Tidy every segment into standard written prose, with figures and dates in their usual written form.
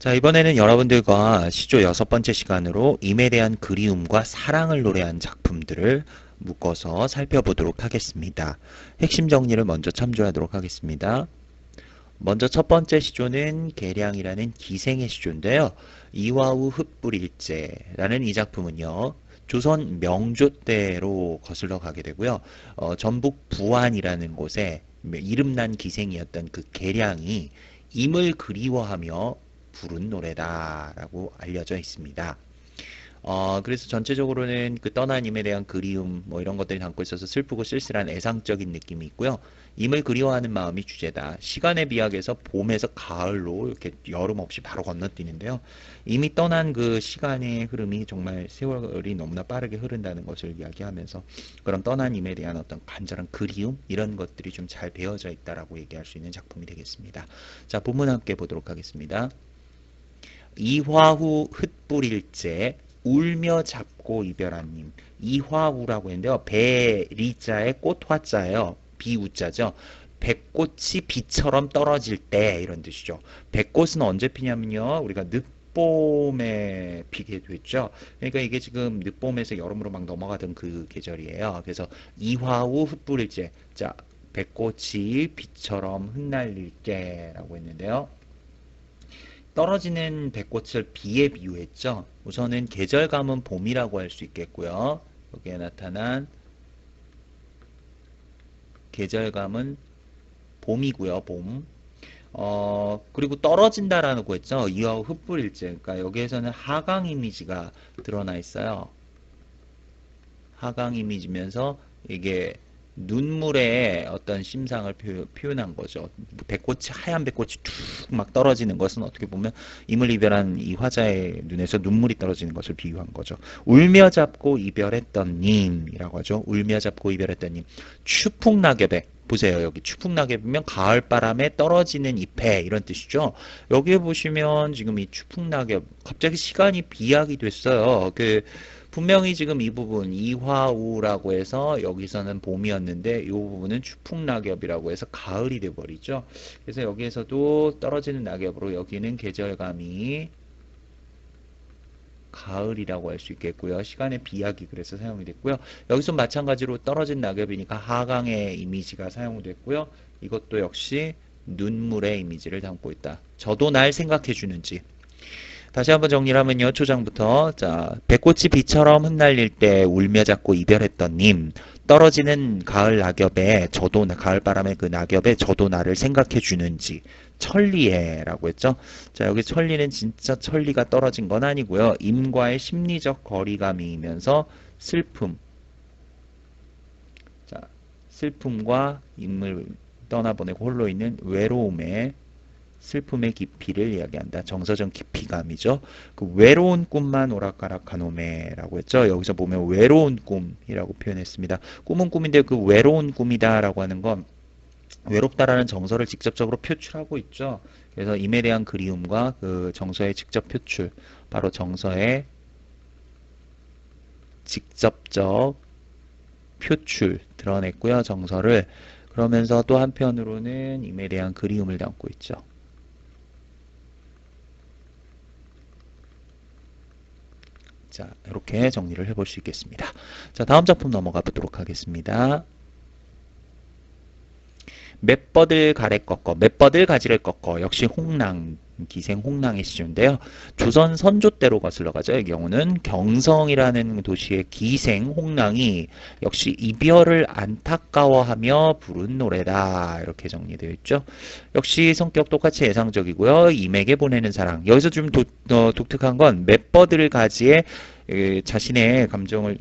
자, 이번에는 여러분들과 시조 6번째 시간으로 임에 대한 그리움과 사랑을 노래한 작품들을 묶어서 살펴보도록 하겠습니다. 핵심 정리를 먼저 참조하도록 하겠습니다. 먼저 첫 번째 시조는 계량이라는 기생의 시조인데요. 이화우 흩뿌릴제라는 이 작품은요. 조선 명조 때로 거슬러 가게 되고요. 전북 부안이라는 곳에 이름난 기생이었던 그 계량이 임을 그리워하며 부른 노래다라고 알려져 있습니다. 그래서 전체적으로는 그 떠난 임에 대한 그리움 뭐 이런 것들이 담고 있어서 슬프고 쓸쓸한 애상적인 느낌이 있고요. 임을 그리워하는 마음이 주제다. 시간의 비약에서 봄에서 가을로 이렇게 여름 없이 바로 건너뛰는데요. 이미 떠난 그 시간의 흐름이 정말 세월이 너무나 빠르게 흐른다는 것을 이야기하면서 그런 떠난 임에 대한 어떤 간절한 그리움 이런 것들이 좀 잘 배어져 있다라고 얘기할 수 있는 작품이 되겠습니다. 자, 본문 함께 보도록 하겠습니다. 이화후 흩뿌릴제 울며 잡고 이별한 님. 이화우라고 했는데요. 배리자의 꽃화자예요. 비우자죠. 백꽃이 비처럼 떨어질 때 이런 뜻이죠. 백꽃은 언제 피냐면요. 우리가 늦봄에 피게 됐죠. 그러니까 이게 지금 늦봄에서 여름으로 막 넘어가던 그 계절이에요. 그래서 이화우 흩뿌릴제. 자, 백꽃이 비처럼 흩날릴 때라고 했는데요. 떨어지는 백꽃을 비에 비유했죠. 우선은 계절감은 봄이라고 할 수 있겠고요. 여기에 나타난 계절감은 봄이고요. 봄. 그리고 떨어진다라고 했죠. 이어 흩뿌릴제. 그러니까 여기에서는 하강 이미지가 드러나 있어요. 하강 이미지면서 이게 눈물의 어떤 심상을 표현한 거죠. 백꽃이 하얀 백꽃이 툭 막 떨어지는 것은 어떻게 보면 임을 이별한 이 화자의 눈에서 눈물이 떨어지는 것을 비유한 거죠. 울며 잡고 이별했던 님이라고 하죠. 울며 잡고 이별했던 님. 추풍낙엽에 보세요. 여기 추풍낙엽이면 가을바람에 떨어지는 잎에 이런 뜻이죠. 여기에 보시면 지금 이 추풍낙엽 갑자기 시간이 비약이 됐어요. 분명히 지금 이 부분 이화우라고 해서 여기서는 봄이었는데 이 부분은 추풍낙엽이라고 해서 가을이 돼버리죠. 그래서 여기에서도 떨어지는 낙엽으로 여기는 계절감이 가을이라고 할 수 있겠고요. 시간의 비약이 그래서 사용이 됐고요. 여기서 마찬가지로 떨어진 낙엽이니까 하강의 이미지가 사용됐고요. 이것도 역시 눈물의 이미지를 담고 있다. 저도 날 생각해 주는지. 다시 한번 정리를 하면요. 초장부터 자, 백꽃이 비처럼 흩날릴 때 울며 잡고 이별했던 님. 떨어지는 가을 낙엽에 저도 가을 바람의 그 낙엽에 저도 나를 생각해 주는지. 천리에라고 했죠. 자, 여기 천리는 진짜 천리가 떨어진 건 아니고요. 임과의 심리적 거리감이면서 슬픔. 자, 슬픔과 임을 떠나보내고 홀로 있는 외로움에 슬픔의 깊이를 이야기한다. 정서적 깊이감이죠. 그 외로운 꿈만 오락가락하노메라고 했죠. 여기서 보면 외로운 꿈이라고 표현했습니다. 꿈은 꿈인데 그 외로운 꿈이다라고 하는 건 외롭다라는 정서를 직접적으로 표출하고 있죠. 그래서 임에 대한 그리움과 그 정서의 직접 표출, 바로 정서의 직접적 표출 드러냈고요. 정서를 그러면서 또 한편으로는 임에 대한 그리움을 담고 있죠. 자, 이렇게 정리를 해볼 수 있겠습니다. 자, 다음 작품 넘어가 보도록 하겠습니다. 맷버들 가래 꺾어, 맷버들 가지를 꺾어. 역시 홍랑, 기생 홍랑의 시조인데요. 조선 선조 때로 거슬러 가죠. 이 경우는 경성이라는 도시의 기생 홍랑이 역시 이별을 안타까워하며 부른 노래다. 이렇게 정리되어 있죠. 역시 성격 똑같이 예상적이고요. 임에게 보내는 사랑. 여기서 좀 독특한 건 맷버들 가지에 자신의 감정을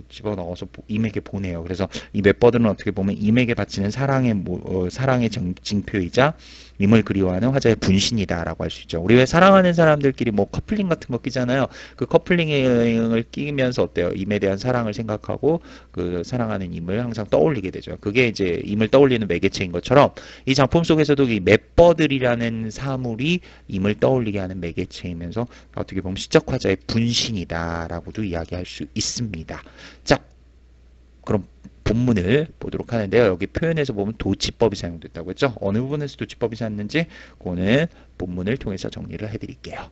집어넣어서 임에게 보내요. 그래서 이 맷버들은 어떻게 보면 임에게 바치는 사랑의 징표이자 임을 그리워하는 화자의 분신이다라고 할 수 있죠. 우리 왜 사랑하는 사람들끼리 뭐 커플링 같은 거 끼잖아요. 그 커플링을 끼면서 어때요? 임에 대한 사랑을 생각하고 그 사랑하는 임을 항상 떠올리게 되죠. 그게 이제 임을 떠올리는 매개체인 것처럼 이 작품 속에서도 이 맷버들이라는 사물이 임을 떠올리게 하는 매개체이면서 어떻게 보면 시적 화자의 분신이다라고도 이야기할 수 있습니다. 자, 그럼 본문을 보도록 하는데요. 여기 표현에서 보면 도치법이 사용됐다고 했죠. 어느 부분에서 도치법이 사용됐는지 그거는 본문을 통해서 정리를 해드릴게요.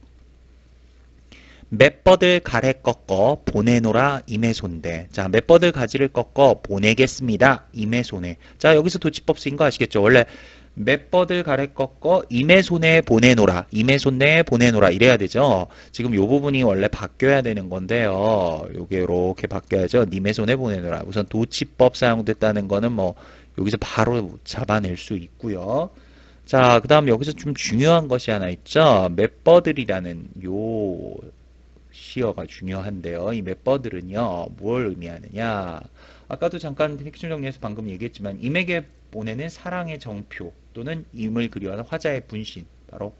맷버들 가래 꺾어 보내노라 임의손대. 자, 맷버들 가지를 꺾어 보내겠습니다. 임의손에. 자, 여기서 도치법 쓰인 거 아시겠죠? 원래 맷버들 가래 꺾어 임의손에 보내노라. 임의손에 보내노라. 이래야 되죠. 지금 요 부분이 원래 바뀌어야 되는 건데요. 요게 이렇게 바뀌어야죠. 님의 손에 보내노라. 우선 도치법 사용됐다는 거는 뭐 여기서 바로 잡아낼 수 있고요. 자, 그 다음 여기서 좀 중요한 것이 하나 있죠. 맷버들이라는 요 시어가 중요한데요. 이 맷버들은요, 뭘 의미하느냐. 아까도 잠깐 핵심 정리해서 방금 얘기했지만, 임에게 보내는 사랑의 정표 또는 임을 그리워하는 화자의 분신. 바로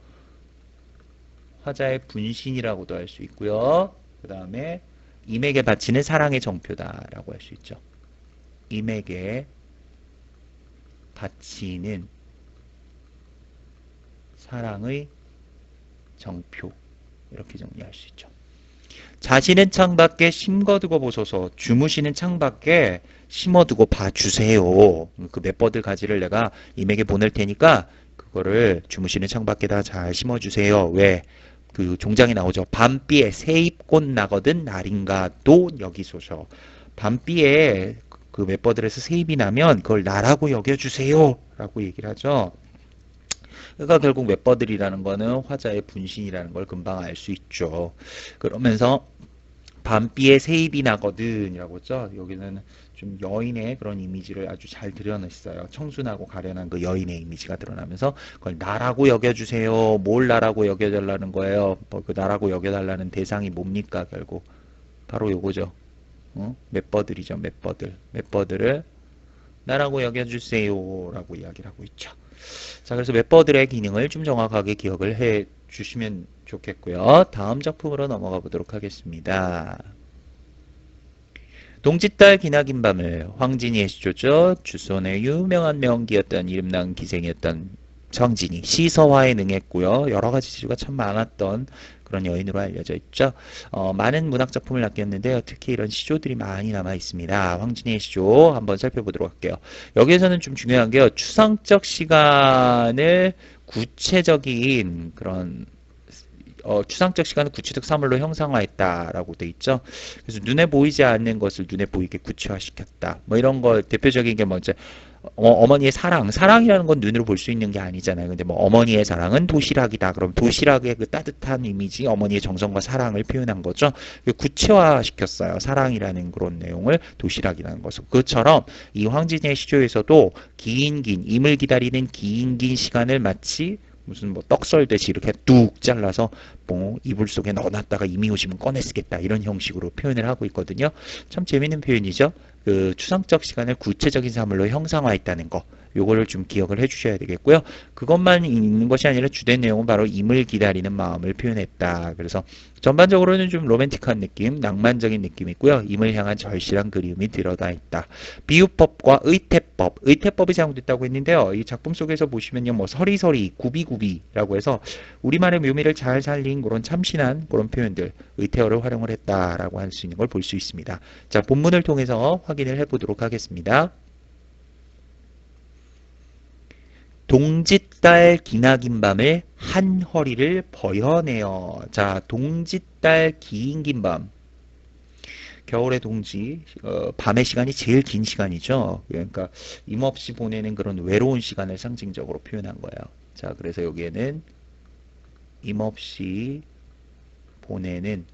화자의 분신이라고도 할 수 있고요. 그 다음에 임에게 바치는 사랑의 정표다라고 할 수 있죠. 임에게 바치는 사랑의 정표. 이렇게 정리할 수 있죠. 자시는 창밖에 심거두고 보소서. 주무시는 창밖에 심어두고 봐주세요. 그 맷버들 가지를 내가 임에게 보낼 테니까 그거를 주무시는 창밖에다 잘 심어주세요. 왜? 그 종장이 나오죠. 밤비에 새잎꽃 나거든 날인가도 여기소서. 밤비에 그 맷버들에서 새잎이 나면 그걸 나라고 여겨주세요. 라고 얘기를 하죠. 그러니까 결국 맷버들이라는 거는 화자의 분신이라는 걸 금방 알 수 있죠. 그러면서 밤비에 새잎이 나거든 이라고 했죠. 여기는 좀 여인의 그런 이미지를 아주 잘 드러냈어요. 청순하고 가련한 그 여인의 이미지가 드러나면서 그걸 나라고 여겨주세요. 뭘 나라고 여겨달라는 거예요. 그 나라고 여겨달라는 대상이 뭡니까 결국. 바로 요거죠. 맷버들이죠. 맷버들. 맷버들을 나라고 여겨주세요 라고 이야기를 하고 있죠. 자, 그래서 맷버들의 기능을 좀 정확하게 기억을 해 주시면 좋겠고요. 다음 작품으로 넘어가 보도록 하겠습니다. 동짓달 기나긴 밤을 황진이의 시조죠. 주손의 유명한 명기였던 이름난 기생이었던 황진이 시서화에 능했고요. 여러 가지 시조가 참 많았던 그런 여인으로 알려져 있죠. 많은 문학 작품을 낚였는데요. 특히 이런 시조들이 많이 남아 있습니다. 황진이의 시조 한번 살펴보도록 할게요. 여기에서는 좀 중요한 게요. 추상적 시간을 구체적인 그런 추상적 시간을 구체적 사물로 형상화했다라고 돼 있죠. 그래서 눈에 보이지 않는 것을 눈에 보이게 구체화시켰다. 뭐 이런 거 대표적인 게 먼저 어머니의 사랑, 사랑이라는 건 눈으로 볼 수 있는 게 아니잖아요. 근데 뭐 어머니의 사랑은 도시락이다. 그럼 도시락의 그 따뜻한 이미지, 어머니의 정성과 사랑을 표현한 거죠. 구체화시켰어요. 사랑이라는 그런 내용을 도시락이라는 것을. 그것처럼 이 황진의 시조에서도 긴 임을 기다리는 긴 시간을 마치 무슨 뭐 떡썰듯이 이렇게 뚝 잘라서 뭐 이불 속에 넣어놨다가 이미 오시면 꺼내 쓰겠다 이런 형식으로 표현을 하고 있거든요. 참 재밌는 표현이죠. 그 추상적 시간을 구체적인 사물로 형상화했다는 거. 요거를 좀 기억을 해주셔야 되겠고요. 그것만 있는 것이 아니라 주된 내용은 바로 임을 기다리는 마음을 표현했다. 그래서 전반적으로는 좀 로맨틱한 느낌, 낭만적인 느낌이 있고요. 임을 향한 절실한 그리움이 들어다 있다. 비유법과 의태법, 의태법이 사용됐다고 했는데요. 이 작품 속에서 보시면요, 뭐 서리서리, 구비구비라고 해서 우리말의 묘미를 잘 살린 그런 참신한 그런 표현들, 의태어를 활용을 했다라고 할 수 있는 걸 볼 수 있습니다. 자, 본문을 통해서 확인을 해보도록 하겠습니다. 동짓달 기나긴 밤을 한 허리를 버여내어. 자, 동짓달 긴 밤. 겨울의 동지, 밤의 시간이 제일 긴 시간이죠. 그러니까 임없이 보내는 그런 외로운 시간을 상징적으로 표현한 거예요. 자, 그래서 여기에는 임없이 보내는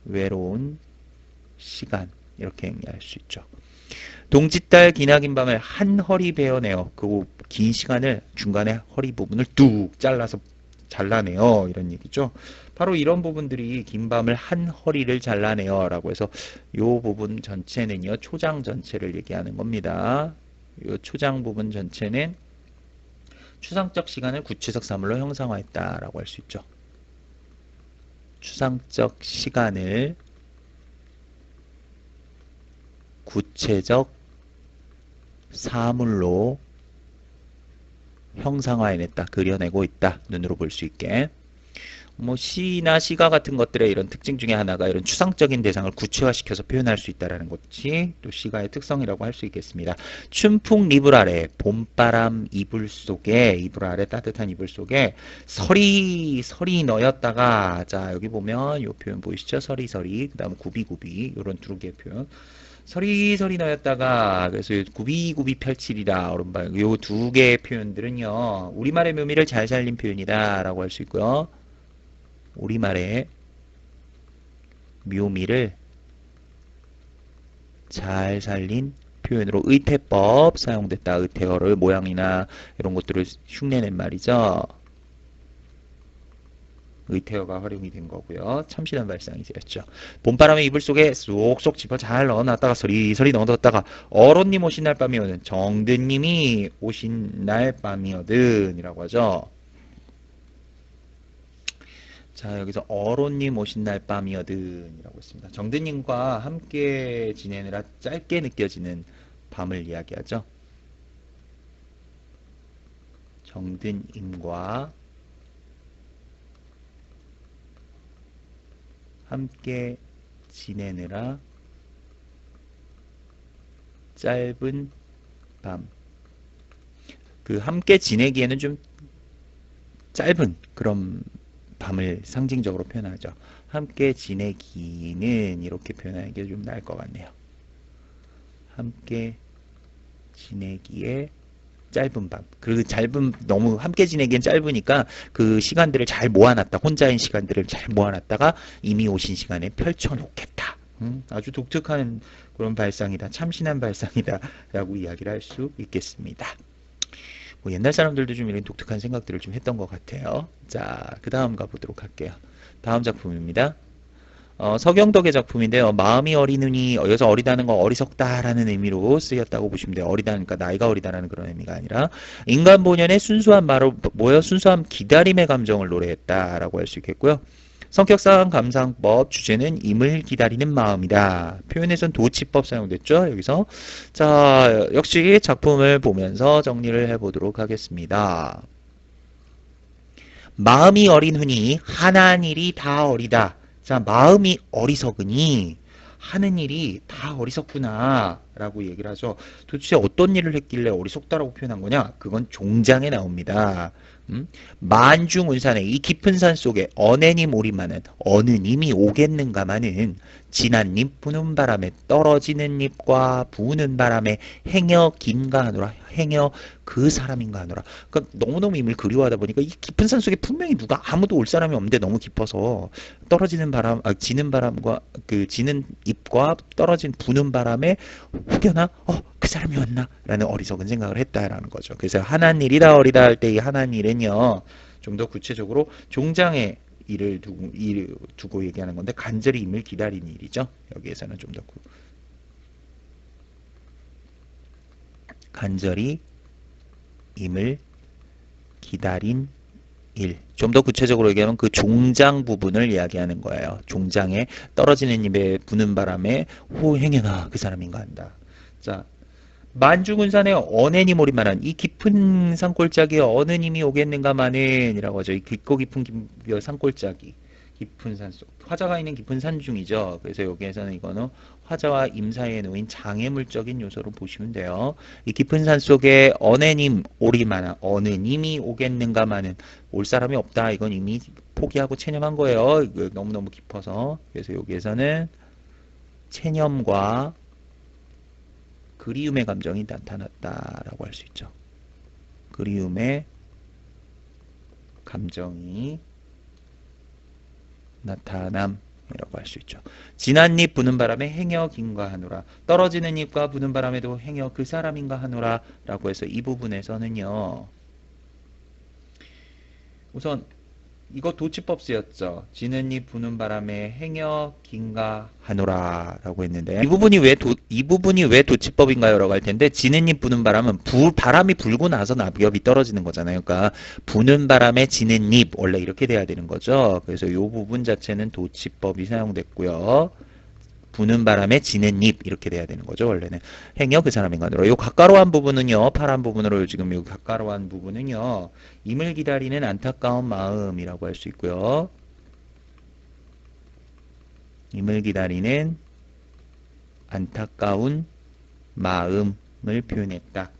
외로운 시간 이렇게 얘기할 수 있죠. 동짓달 기나긴 밤을 한 허리 베어내어. 그 긴 시간을 중간에 허리 부분을 뚝 잘라내요. 이런 얘기죠. 바로 이런 부분들이 긴 밤을 한 허리를 잘라내요. 라고 해서 이 부분 전체는요. 초장 전체를 얘기하는 겁니다. 이 초장 부분 전체는 추상적 시간을 구체적 사물로 형상화했다라고 할 수 있죠. 추상적 시간을 구체적 사물로 형상화해냈다. 그려내고 있다. 눈으로 볼 수 있게. 뭐 시나 시가 같은 것들의 이런 특징 중에 하나가 이런 추상적인 대상을 구체화시켜서 표현할 수 있다는 것이 또 시가의 특성이라고 할 수 있겠습니다. 춘풍 이불 아래 봄바람 이불 속에 이불 아래 따뜻한 이불 속에 서리 너였다가 자 여기 보면 이 표현 보이시죠? 서리 그다음 구비구비 이런 두 개의 표현 서리 너였다가 그래서 구비구비 펼치리라 오른발 요 두 개의 표현들은요 우리말의 묘미를 잘 살린 표현이다라고 할 수 있고요. 우리말의 묘미를 잘 살린 표현으로 의태법 사용됐다. 의태어를 모양이나 이런 것들을 흉내낸 말이죠. 의태어가 활용이 된 거고요. 참신한 발상이 되었죠. 봄바람의 이불 속에 쏙쏙 집어 잘 넣어놨다가 서리서리 넣어뒀다가 어른님 오신 날 밤이거든. 정드님이 오신 날 밤이거든 이라고 하죠. 자 여기서 어로님 오신 날 밤이어든 이라고 했습니다. 정드님과 함께 지내느라 짧게 느껴지는 밤을 이야기하죠. 정드님과 함께 지내느라 짧은 밤. 그 함께 지내기에는 좀 짧은 그런 밤을 상징적으로 표현하죠. 함께 지내기는 이렇게 표현하는 게 좀 나을 것 같네요. 함께 지내기에 짧은 밤. 그 짧은 너무 함께 지내기엔 짧으니까 그 시간들을 잘 모아놨다. 혼자인 시간들을 잘 모아놨다가 이미 오신 시간에 펼쳐놓겠다. 아주 독특한 그런 발상이다. 참신한 발상이다. 라고 이야기를 할 수 있겠습니다. 뭐 옛날 사람들도 좀 이런 독특한 생각들을 좀 했던 것 같아요. 자, 그 다음 가보도록 할게요. 다음 작품입니다. 서경덕의 작품인데요. 마음이 어리느니 여기서 어리다는 거 어리석다라는 의미로 쓰였다고 보시면 돼요. 어리다니까 나이가 어리다라는 그런 의미가 아니라 인간 본연의 순수한 말로 모여 순수한 기다림의 감정을 노래했다라고 할 수 있겠고요. 성격상 감상법 주제는 임을 기다리는 마음이다. 표현에선 도치법 사용됐죠. 여기서 자 역시 작품을 보면서 정리를 해보도록 하겠습니다. 마음이 어린 흔히 하는 일이 다 어리다. 자 마음이 어리석으니 하는 일이 다 어리석구나 라고 얘기를 하죠. 도대체 어떤 일을 했길래 어리석다라고 표현한 거냐? 그건 종장에 나옵니다. 만중운산에 이 깊은 산 속에 어내님 오리마는 어느 님이 오겠는가마는 진한 잎 부는 바람에 떨어지는 잎과 부는 바람에 행여 긴가 하노라. 행여 그 사람인가 하노라. 그러니까 너무너무 임을 그리워하다 보니까 이 깊은 산 속에 분명히 누가 아무도 올 사람이 없는데 너무 깊어서 떨어지는 바람, 지는 바람과 그 지는 잎과 떨어진 부는 바람에 혹여나 그 사람이었나? 라는 어리석은 생각을 했다라는 거죠. 그래서 하나는 일이다 어리다 할 때 이 하나는 일은요. 좀 더 구체적으로 종장의 일을 두고 얘기하는 건데 간절히 임을 기다리는 일이죠. 여기에서는 좀 더 간절히 임을 기다린 일. 좀 더 구체적으로 얘기하면 그 종장 부분을 이야기하는 거예요. 종장에 떨어지는 잎에 부는 바람에 행여나 그 사람인가 한다. 자, 만주군산에 어네니 모리만한 이 깊은 산골짜기에 어느 님이 오겠는가마는 이라고 하죠. 이 깊고 깊은 산골짜기. 깊은 산속. 화자가 있는 깊은 산중이죠. 그래서 여기에서는 이거는 화자와 임 사이에 놓인 장애물적인 요소로 보시면 돼요. 이 깊은 산 속에 어네님 오리마나 어느 님이 오겠는가마는 올 사람이 없다. 이건 이미 포기하고 체념한 거예요. 너무너무 깊어서. 그래서 여기에서는 체념과 그리움의 감정이 나타났다라고 할 수 있죠. 그리움의 감정이 나타남이라고 할 수 있죠. 진한 잎 부는 바람에 행여 긴가 하노라. 떨어지는 잎과 부는 바람에도 행여 그 사람인가 하노라 라고 해서 이 부분에서는요. 우선 이거 도치법 쓰였죠. 지는 잎 부는 바람에 행여 긴가 하노라 라고 했는데 이 부분이 왜 도치법인가요? 라고 할 텐데 지는 잎 부는 바람은 바람이 불고 나서 낙엽이 떨어지는 거잖아요. 그러니까 부는 바람에 지는 잎 원래 이렇게 돼야 되는 거죠. 그래서 이 부분 자체는 도치법이 사용됐고요. 부는 바람에 지는 잎 이렇게 돼야 되는 거죠. 원래는 행여 그 사람인가로. 요 가까로한 부분은요. 파란 부분으로 지금 요 가까로한 부분은요. 임을 기다리는 안타까운 마음이라고 할 수 있고요. 임을 기다리는 안타까운 마음을 표현했다.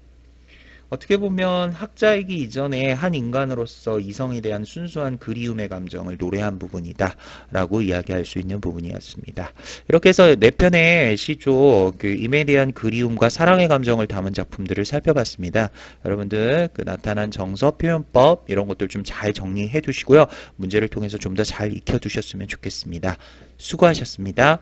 어떻게 보면 학자이기 이전에 한 인간으로서 이성에 대한 순수한 그리움의 감정을 노래한 부분이다 라고 이야기할 수 있는 부분이었습니다. 이렇게 해서 네 편의 시조 그 임에 대한 그리움과 사랑의 감정을 담은 작품들을 살펴봤습니다. 여러분들 그 나타난 정서, 표현법 이런 것들 좀 잘 정리해 두시고요. 문제를 통해서 좀 더 잘 익혀 두셨으면 좋겠습니다. 수고하셨습니다.